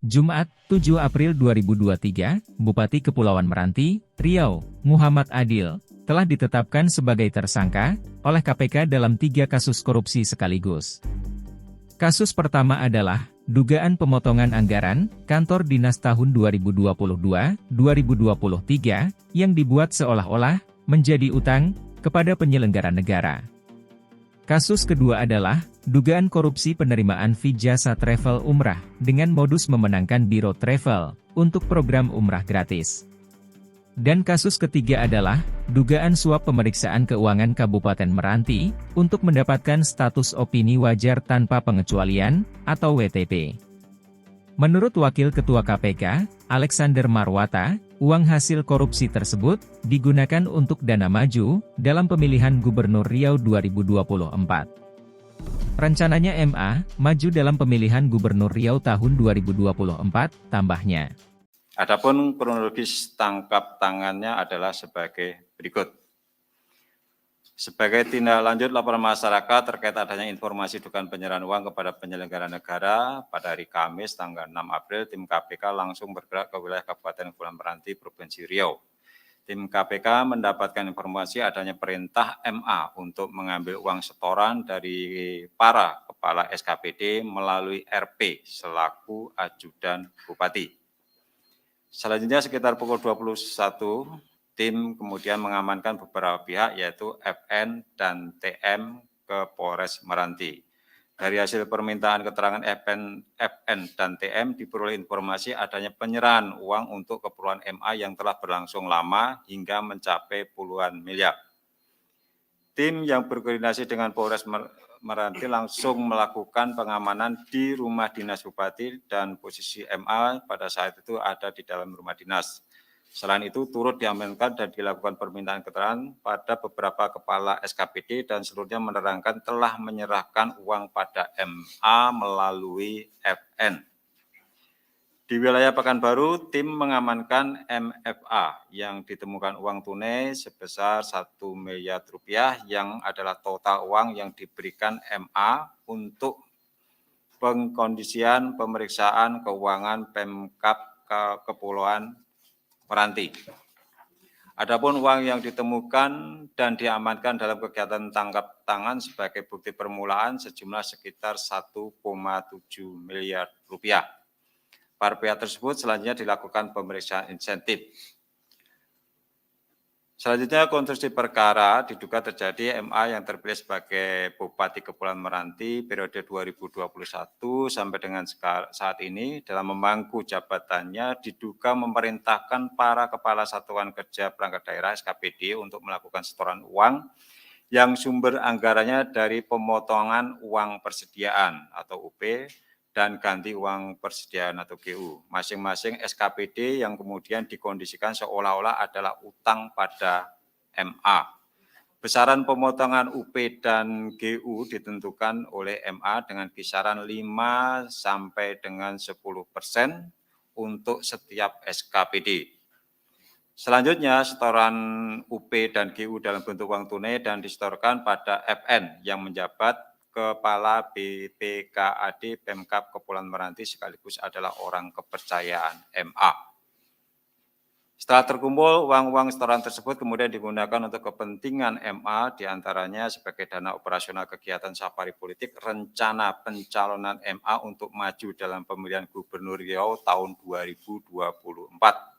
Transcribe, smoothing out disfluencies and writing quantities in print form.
Jumat, 7 April 2023, Bupati Kepulauan Meranti, Riau, Muhammad Adil, telah ditetapkan sebagai tersangka oleh KPK dalam 3 kasus korupsi sekaligus. Kasus pertama adalah dugaan pemotongan anggaran kantor dinas tahun 2022-2023 yang dibuat seolah-olah menjadi utang kepada penyelenggara negara. Kasus kedua adalah dugaan korupsi penerimaan fee jasa travel umrah dengan modus memenangkan biro travel untuk program umrah gratis. Dan kasus ketiga adalah dugaan suap pemeriksaan keuangan Kabupaten Meranti untuk mendapatkan status opini wajar tanpa pengecualian atau WTP. Menurut Wakil Ketua KPK, Alexander Marwata, uang hasil korupsi tersebut digunakan untuk dana maju dalam pemilihan Gubernur Riau 2024. Rencananya MA maju dalam pemilihan Gubernur Riau tahun 2024, tambahnya. Adapun kronologis tangkap tangannya adalah sebagai berikut. Sebagai tindak lanjut laporan masyarakat terkait adanya informasi dugaan penyerahan uang kepada penyelenggara negara, pada hari Kamis tanggal 6 April, tim KPK langsung bergerak ke wilayah Kabupaten Kepulauan Meranti, Provinsi Riau. Tim KPK mendapatkan informasi adanya perintah MA untuk mengambil uang setoran dari para kepala SKPD melalui RP selaku ajudan Bupati. Selanjutnya sekitar pukul 21, tim kemudian mengamankan beberapa pihak yaitu FN dan TM ke Polres Meranti. Dari hasil permintaan keterangan FN dan TM diperoleh informasi adanya penyerahan uang untuk keperluan MA yang telah berlangsung lama hingga mencapai puluhan miliar. Tim yang berkoordinasi dengan Polres Meranti langsung melakukan pengamanan di rumah dinas Bupati dan posisi MA pada saat itu ada di dalam rumah dinas. Selain itu turut diamankan dan dilakukan permintaan keterangan pada beberapa kepala SKPD dan seluruhnya menerangkan telah menyerahkan uang pada MA melalui FN. Di wilayah Pekanbaru, tim mengamankan MFA yang ditemukan uang tunai sebesar 1 miliar rupiah yang adalah total uang yang diberikan MA untuk pengkondisian pemeriksaan keuangan Pemkab Kepulauan Meranti. Adapun uang yang ditemukan dan diamankan dalam kegiatan tangkap tangan sebagai bukti permulaan sejumlah sekitar 1,7 miliar rupiah. Para pihak tersebut selanjutnya dilakukan pemeriksaan insentif. Selanjutnya konstruksi perkara diduga terjadi MA yang terpilih sebagai Bupati Kepulauan Meranti periode 2021 sampai dengan saat ini dalam memangku jabatannya diduga memerintahkan para kepala satuan kerja perangkat daerah SKPD untuk melakukan setoran uang yang sumber anggarannya dari pemotongan uang persediaan atau UP dan ganti uang persediaan atau GU. Masing-masing SKPD yang kemudian dikondisikan seolah-olah adalah utang pada MA. Besaran pemotongan UP dan GU ditentukan oleh MA dengan kisaran 5 sampai dengan 10% untuk setiap SKPD. Selanjutnya, setoran UP dan GU dalam bentuk uang tunai dan disetorkan pada FN yang menjabat Kepala BPKAD Pemkab Kepulauan Meranti sekaligus adalah orang kepercayaan MA. Setelah terkumpul, uang-uang setoran tersebut kemudian digunakan untuk kepentingan MA, diantaranya sebagai dana operasional kegiatan safari politik, rencana pencalonan MA untuk maju dalam pemilihan Gubernur Riau tahun 2024.